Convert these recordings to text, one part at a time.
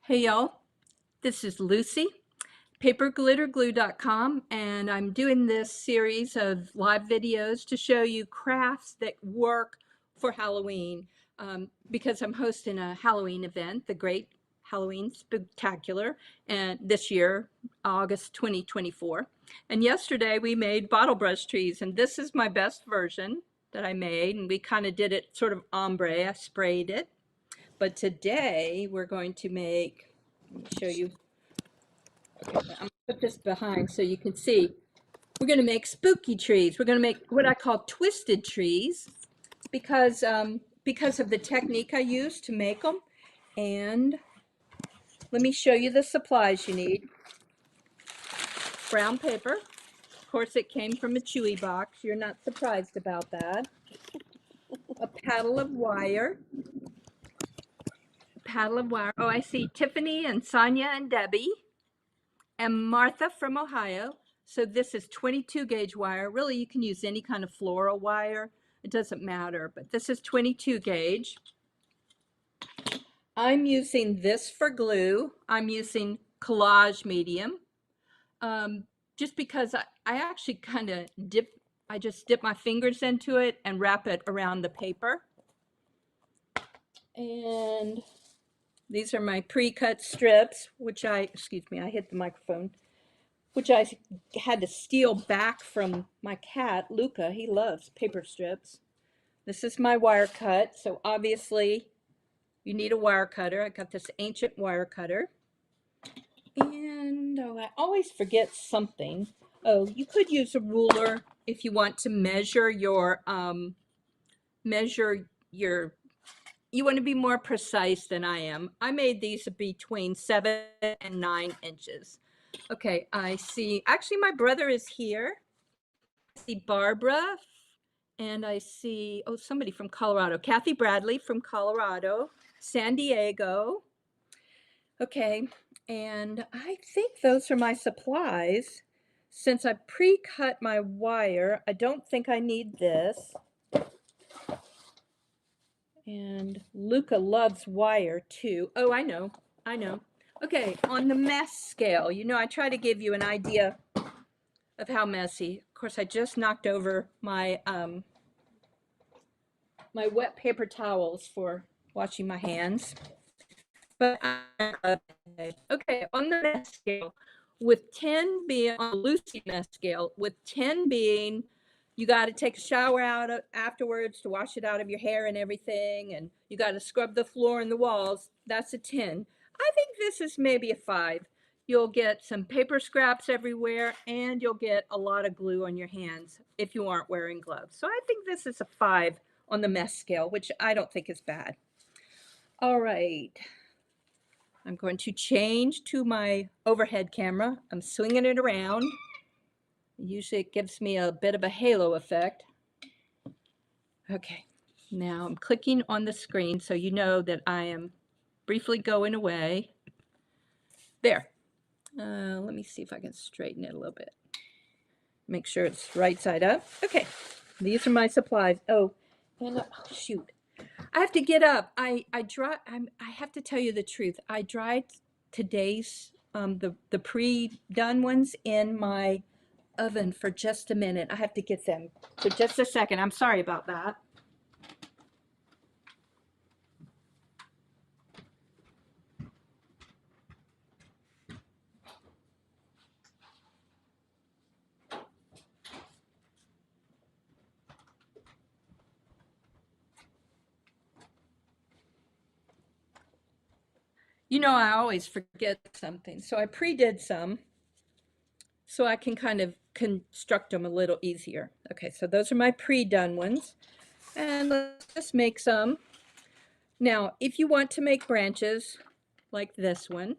Hey y'all, this is Lucy, paperglitterglue.com, and I'm doing this series of live videos to show you crafts that work for Halloween because I'm hosting a Halloween event, the Great Halloween Spectacular, and this year, August 2024. And yesterday we made bottle brush trees, and this is my best version that I made, and we kind of did it sort of ombre. I sprayed it. But today we're going to make, let me show you, okay, I'm gonna put this behind so you can see. We're gonna make spooky trees. We're gonna make what I call twisted trees because of the technique I use to make them. And let me show you the supplies you need. Brown paper. Of course, it came from a Chewy box. You're not surprised about that. A paddle of wire. Paddle of wire. Oh, I see Tiffany and Sonia and Debbie. And Martha from Ohio. So this is 22 gauge wire. Really, you can use any kind of floral wire. It doesn't matter, but this is 22 gauge. I'm using this for glue. I'm using collage medium. Just because I actually kind of I just dip my fingers into it and wrap it around the paper. And these are my pre-cut strips, which excuse me, I hit the microphone, which I had to steal back from my cat, Luca. He loves paper strips. This is my wire cut. So obviously you need a wire cutter. I got this ancient wire cutter. And oh, I always forget something. Oh, you could use a ruler if you want to measure your, you want to be more precise than I am. I made these between 7 and 9 inches. Okay, I see, actually my brother is here. I see Barbara, and I see, oh, somebody from Colorado. Kathy Bradley from Colorado, San Diego. Okay, and I think those are my supplies. Since I pre-cut my wire, I don't think I need this. And Luca loves wire too. Oh, I know. Okay, on the mess scale, you know, I try to give you an idea of how messy. Of course, I just knocked over my my wet paper towels for washing my hands. But okay, on the mess scale, with 10 being on the Lucy mess scale, with 10 being you got to take a shower afterwards to wash it out of your hair and everything, and you got to scrub the floor and the walls. That's a 10. I think this is maybe a 5. You'll get some paper scraps everywhere, and you'll get a lot of glue on your hands if you aren't wearing gloves. So I think this is a 5 on the mess scale, which I don't think is bad. All right. I'm going to change to my overhead camera. I'm swinging it around. Usually it gives me a bit of a halo effect. Okay, now I'm clicking on the screen so you know that I am briefly going away. There. Let me see if I can straighten it a little bit. Make sure it's right side up. Okay, these are my supplies. Oh, and oh, shoot. I have to get up. I have to tell you the truth. I dried today's the pre-done ones in my oven for just a minute. I have to get them for just a second. I'm sorry about that. You know, I always forget something. So I pre-did some so I can kind of construct them a little easier. Okay, so those are my pre-done ones. And let's just make some. Now, if you want to make branches like this one,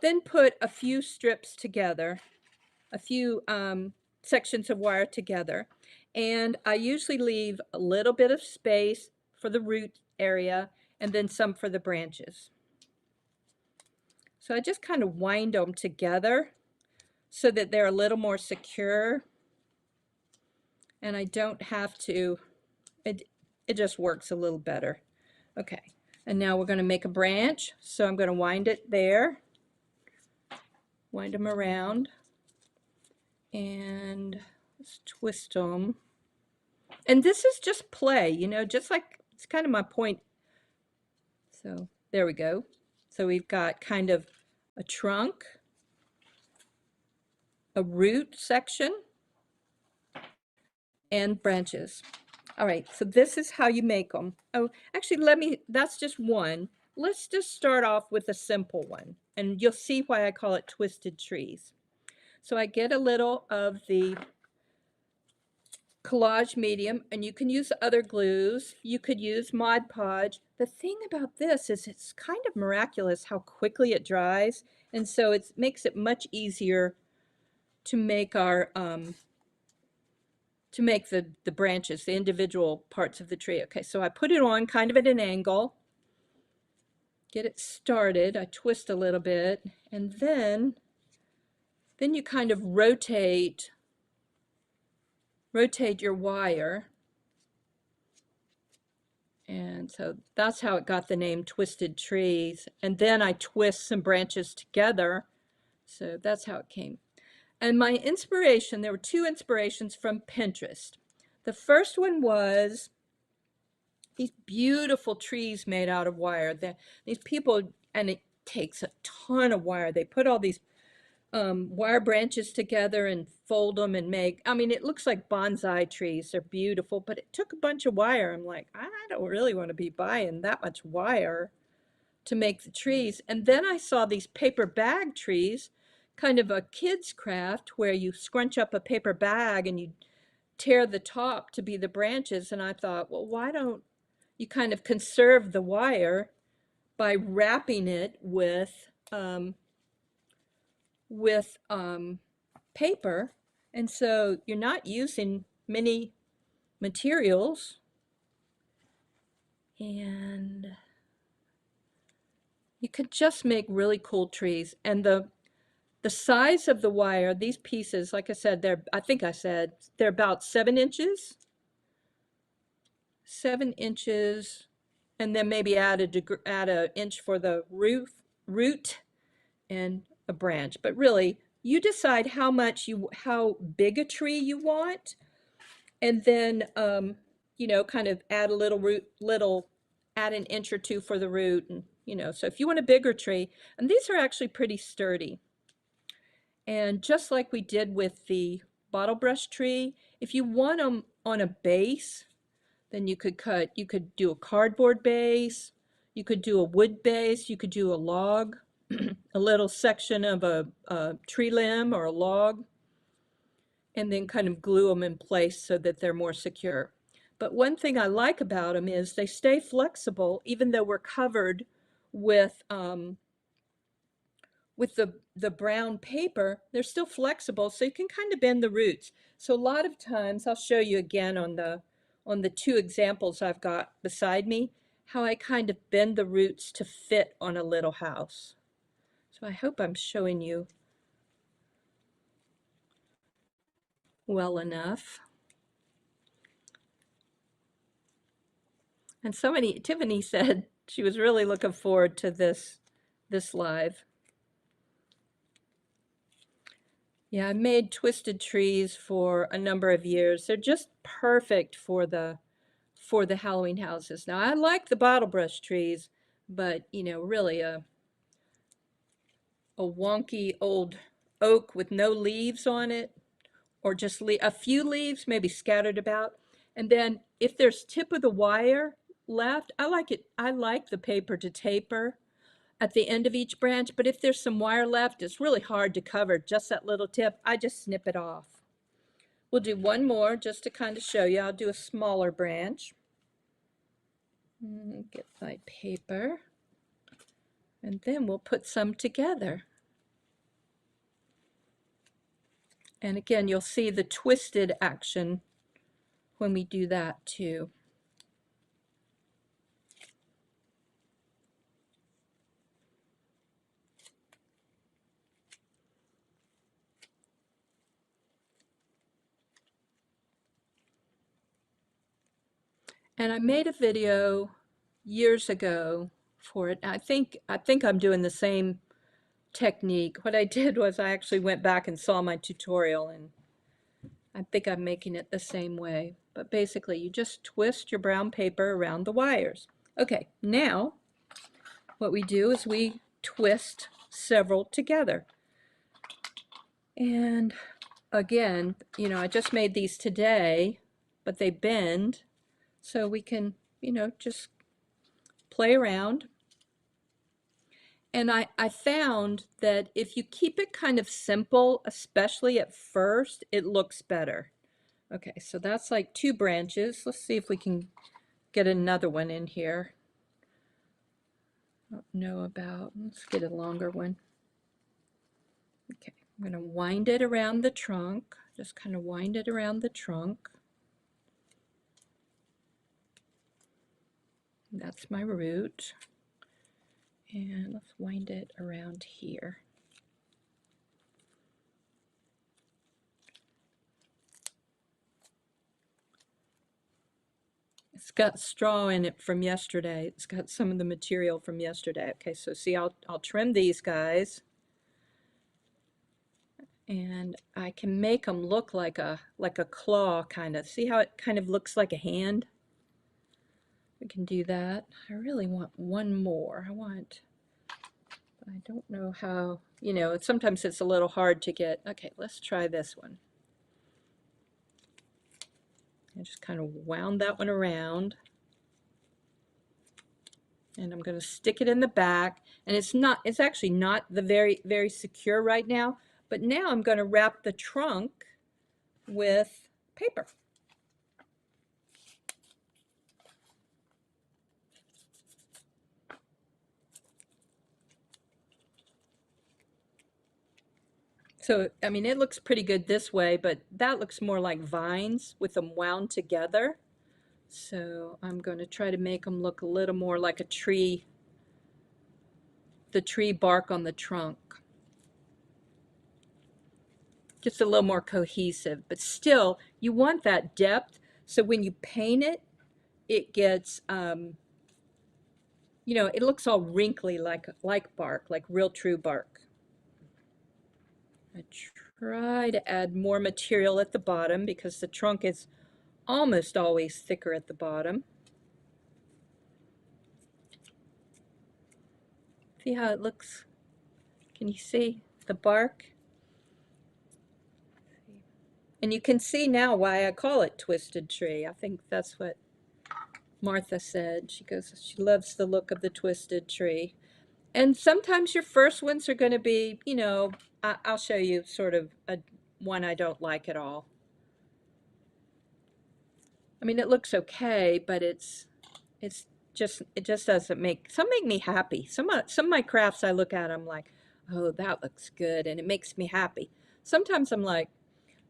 then put a few strips together, a few sections of wire together. And I usually leave a little bit of space for the root area and then some for the branches. So I just kind of wind them together so that they're a little more secure. And I don't have to, it just works a little better. Okay, And now we're going to make a branch. So I'm going to wind it there, wind them around, and let's twist them. And this is just play, you know, just like it's kind of my point. So there we go. So we've got kind of a trunk, a root section, and branches. All right, so this is how you make them. Oh, actually, that's just one. Let's just start off with a simple one, and you'll see why I call it twisted trees. So I get a little of the collage medium, and you can use other glues. You could use Mod Podge. The thing about this is it's kind of miraculous how quickly it dries, and so it makes it much easier to make our the branches, the individual parts of the tree. Okay, so I put it on kind of at an angle, get it started. I twist a little bit, and then you kind of rotate your wire. And so that's how it got the name Twisted Trees. And then I twist some branches together. So that's how it came. And my inspiration, there were two inspirations from Pinterest. The first one was these beautiful trees made out of wire. These people, and it takes a ton of wire. They put all these wire branches together and fold them and make, I mean, it looks like bonsai trees. They're beautiful, but it took a bunch of wire. I'm like, I don't really want to be buying that much wire to make the trees. And then I saw these paper bag trees, kind of a kid's craft where you scrunch up a paper bag and you tear the top to be the branches. And I thought, well, why don't you kind of conserve the wire by wrapping it with paper, and so you're not using many materials, and you could just make really cool trees. And the size of the wire, these pieces, like I said, I think I said they're about 7 inches, 7 inches, and then maybe add an inch for the root and a branch. But really, you decide how big a tree you want, and then you know, kind of add a add an inch or two for the root, and you know, so if you want a bigger tree, and these are actually pretty sturdy. And just like we did with the bottle brush tree, if you want them on a base, then you could do a cardboard base, you could do a wood base, you could do a log, a little section of a tree limb or a log, and then kind of glue them in place so that they're more secure. But one thing I like about them is they stay flexible even though we're covered with the brown paper. They're still flexible, so you can kind of bend the roots. So a lot of times, I'll show you again on the two examples I've got beside me, how I kind of bend the roots to fit on a little house. So I hope I'm showing you well enough. And Tiffany said she was really looking forward to this live. Yeah, I made twisted trees for a number of years. They're just perfect for the Halloween houses. Now, I like the bottle brush trees, but you know, really a wonky old oak with no leaves on it, or just a few leaves maybe scattered about. And then if there's tip of the wire left, I like the paper to taper at the end of each branch, but if there's some wire left, it's really hard to cover just that little tip. I just snip it off. We'll do one more just to kind of show you. I'll do a smaller branch. Get my paper, and then we'll put some together. And again, you'll see the twisted action when we do that too. And I made a video years ago for it. I think I'm doing the same technique. What I did was I actually went back and saw my tutorial, and I think I'm making it the same way. But basically, you just twist your brown paper around the wires. Okay, now what we do is we twist several together. And again, you know, I just made these today, but they bend, so we can, you know, just play around. And I found that if you keep it kind of simple, especially at first, it looks better. Okay, so that's like 2 branches. Let's see if we can get another one in here. I don't know about, let's get a longer one. Okay, I'm going to wind it around the trunk. Just kind of wind it around the trunk. That's my root. And let's wind it around here. It's got straw in it from yesterday. It's got some of the material from yesterday. Okay, so see, I'll trim these guys. And I can make them look like a claw kind of. See how it kind of looks like a hand? We can do that. I really want one more. I don't know how, you know, sometimes it's a little hard to get. Okay, let's try this one. I just kind of wound that one around. And I'm going to stick it in the back. And it's actually not the very secure right now. But now I'm going to wrap the trunk with paper. So, I mean, it looks pretty good this way, but that looks more like vines with them wound together. So I'm going to try to make them look a little more like a tree, the tree bark on the trunk. Just a little more cohesive, but still, you want that depth. So when you paint it, it gets, you know, it looks all wrinkly like bark, like real true bark. I try to add more material at the bottom because the trunk is almost always thicker at the bottom. See how it looks? Can you see the bark? And you can see now why I call it twisted tree. I think that's what Martha said. She goes, she loves the look of the twisted tree. And sometimes your first ones are going to be, you know, I'll show you sort of one I don't like at all. I mean, it looks okay, but it just doesn't make, some make me happy. Some of my crafts I look at, I'm like, oh, that looks good, and it makes me happy. Sometimes I'm like,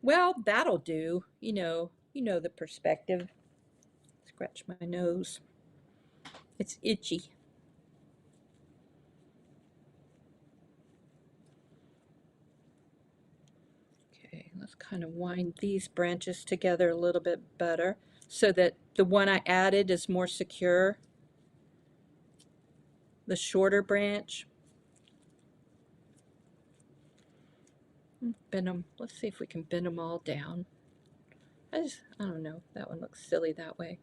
well, that'll do. You know the perspective. Scratch my nose. It's itchy. Okay, let's kind of wind these branches together a little bit better so that the one I added is more secure. The shorter branch. Bend them. Let's see if we can bend them all down. I don't know. That one looks silly that way.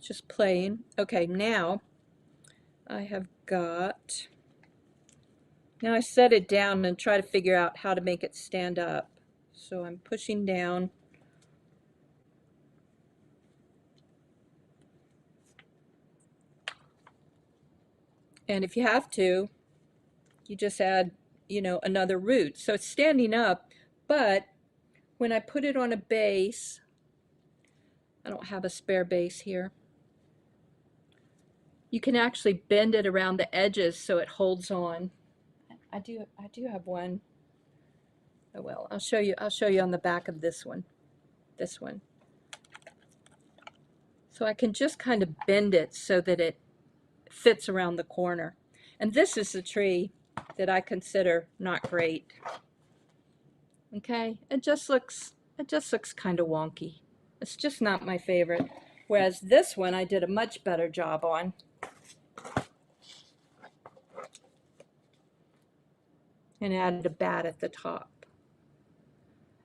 Just plain. Okay, now I have got, now I set it down and try to figure out how to make it stand up. So I'm pushing down. And if you have to, you just add, you know, another root. So it's standing up, but when I put it on a base, I don't have a spare base here. You can actually bend it around the edges so it holds on. I do have one. Oh well, I'll show you on the back of this one. This one. So I can just kind of bend it so that it fits around the corner. And this is the tree that I consider not great. Okay, it just looks kind of wonky. It's just not my favorite. Whereas this one I did a much better job on. And added a bat at the top.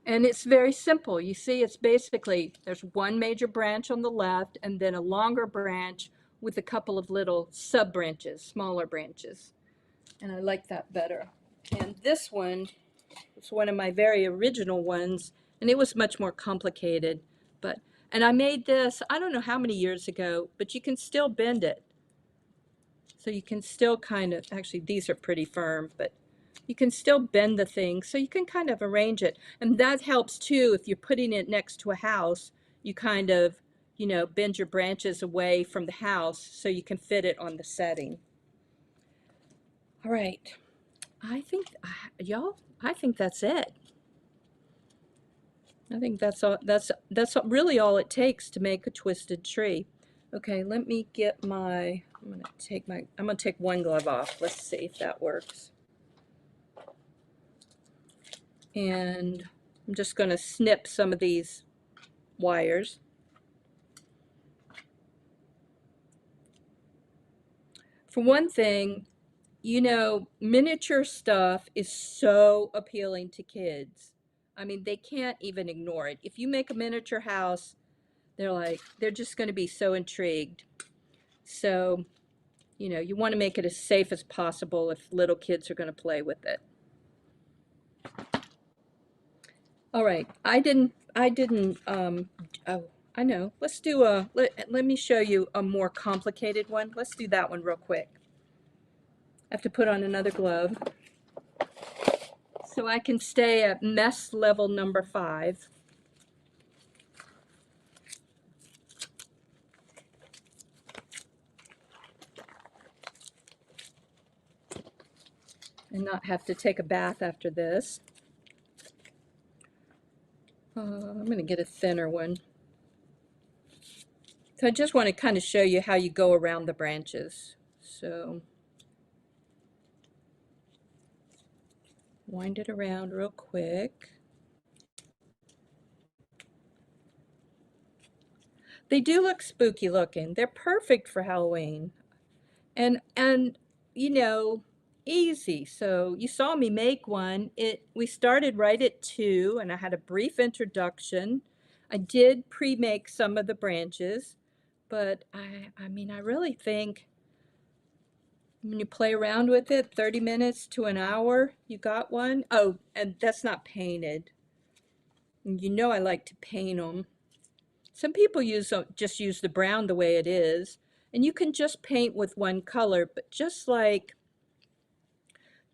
And it's very simple. You see, it's basically, there's one major branch on the left and then a longer branch with a couple of little sub branches, smaller branches. And I like that better. And this one was one of my very original ones, and it was much more complicated. And I made this, I don't know how many years ago, but you can still bend it. So you can still kind of, actually these are pretty firm, but you can still bend the thing, so you can kind of arrange it. And that helps too if you're putting it next to a house. You kind of, you know, bend your branches away from the house so you can fit it on the setting. All right, I think, y'all, I think that's it. I think that's all. That's really all it takes to make a twisted tree. Okay, let me get my. I'm gonna take one glove off. Let's see if that works. And I'm just gonna snip some of these wires. For one thing, you know, miniature stuff is so appealing to kids. I mean, they can't even ignore it. If you make a miniature house, they're just going to be so intrigued. So, you know, you want to make it as safe as possible if little kids are going to play with it. All right, oh, I know. Let's do let me show you a more complicated one. Let's do that one real quick. I have to put on another glove so I can stay at mess level number 5. And not have to take a bath after this. I'm going to get a thinner one. So I just want to kind of show you how you go around the branches. So wind it around real quick. They do look spooky looking. They're perfect for Halloween. And you know, easy. So you saw me make one. We started right at 2 and I had a brief introduction. I did pre-make some of the branches, but I mean, I really think when you play around with it, 30 minutes to an hour, you got one. Oh, and that's not painted. You know I like to paint them. Some people just use the brown the way it is, and you can just paint with one color, but just like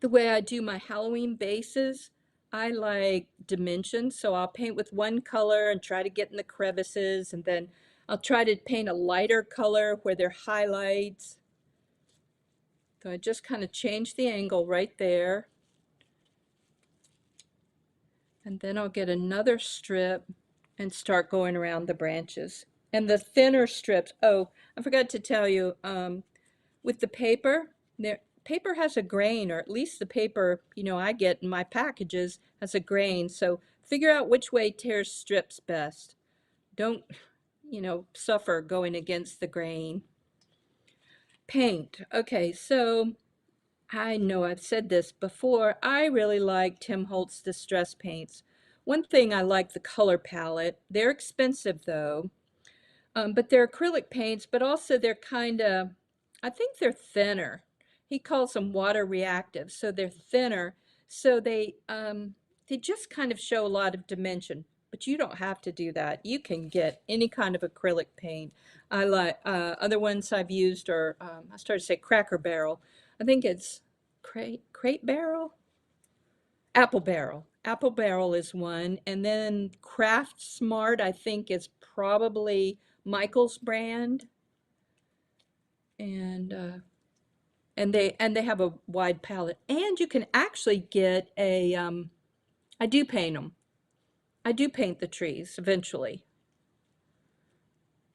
the way I do my Halloween bases, I like dimensions, so I'll paint with one color and try to get in the crevices, and then I'll try to paint a lighter color where there are highlights. So I just kind of change the angle right there. And then I'll get another strip and start going around the branches. And the thinner strips, oh, I forgot to tell you, with the paper, paper has a grain, or at least the paper, you know, I get in my packages has a grain. So figure out which way tears strips best. Don't, you know, suffer going against the grain. Paint. Okay, so I know I've said this before. I really like Tim Holtz Distress Paints. One thing I like the color palette. They're expensive though, but they're acrylic paints, but also they're kind of, I think they're thinner. He calls them water reactive, so they're thinner. So they just kind of show a lot of dimension. But you don't have to do that. You can get any kind of acrylic paint. I like other ones I've used are I started to say Cracker Barrel. I think it's crate barrel, apple barrel. Apple barrel is one, and then Craft Smart I think is probably Michael's brand, and they have a wide palette, and you can actually get a. I do paint them. I do paint the trees eventually.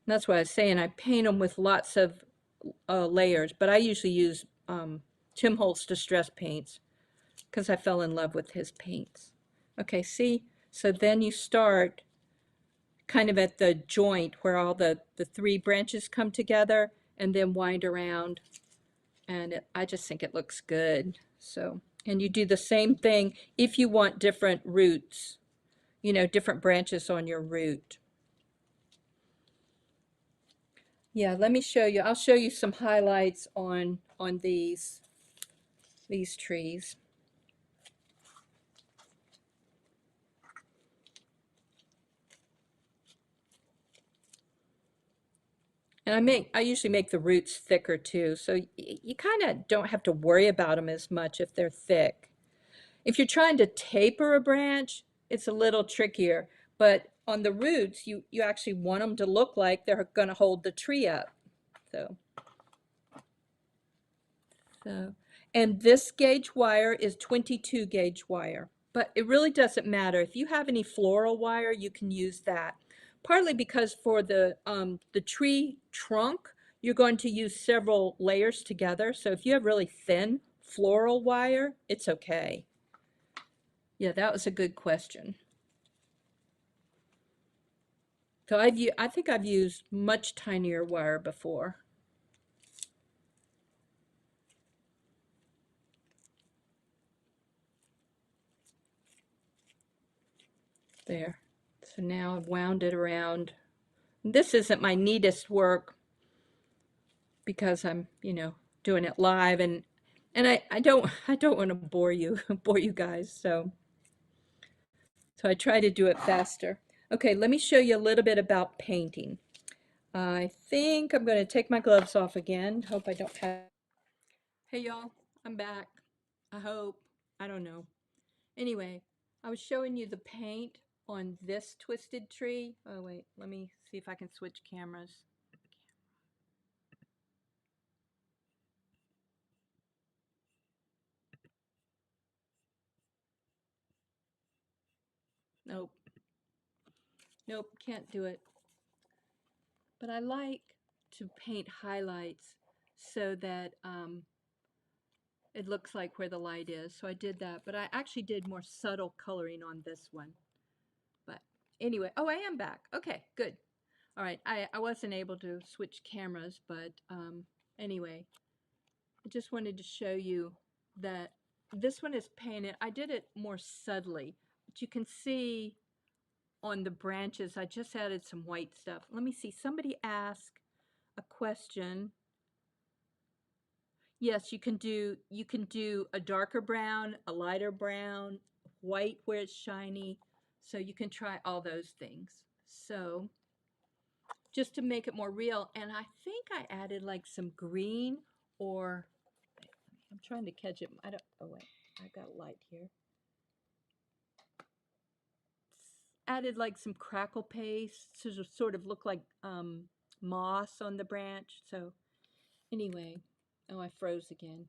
And that's what I was saying. I paint them with lots of layers, but I usually use Tim Holtz Distress Paints because I fell in love with his paints. Okay, see? So then you start kind of at the joint where all the three branches come together and then wind around. And I just think it looks good. So, and you do the same thing if you want different roots, you know, different branches on your root. Yeah, let me show you. I'll show you some highlights on these trees. And I usually make the roots thicker too, so you kind of don't have to worry about them as much if they're thick. If you're trying to taper a branch, it's a little trickier, but on the roots, you actually want them to look like they're going to hold the tree up. So, so, and this gauge wire is 22 gauge wire, but it really doesn't matter. If you have any floral wire, you can use that. Partly because for the tree trunk, you're going to use several layers together. So if you have really thin floral wire, it's okay. Yeah, that was a good question. So I think I've used much tinier wire before. There. So now I've wound it around. This isn't my neatest work because I'm, you know, doing it live and I don't want to bore you bore you guys. So I try to do it faster. Okay, let me show you a little bit about painting. I think I'm going to take my gloves off again. Hope I don't have. Hey y'all, I'm back. I hope. I don't know. Anyway, I was showing you the paint on this twisted tree. Oh wait, let me see if I can switch cameras. Nope. Nope, can't do it. But I like to paint highlights so that it looks like where the light is. So I did that, but I actually did more subtle coloring on this one. But anyway, oh, I am back. Okay, good. All right, I wasn't able to switch cameras, but anyway, I just wanted to show you that this one is painted. I did it more subtly, but you can see on the branches, I just added some white stuff. Let me see, somebody asked a question. Yes, you can do a darker brown, a lighter brown, white where it's shiny. So you can try all those things. So just to make it more real, and I think I added like some green or I'm trying to catch it. I don't oh wait, I got light here. Added like some crackle paste to sort of look like moss on the branch. So anyway, oh I froze again.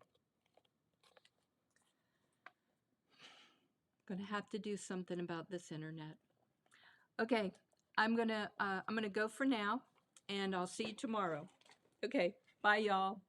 Gonna have to do something about this internet. Okay, I'm gonna go for now, and I'll see you tomorrow. Okay, bye y'all.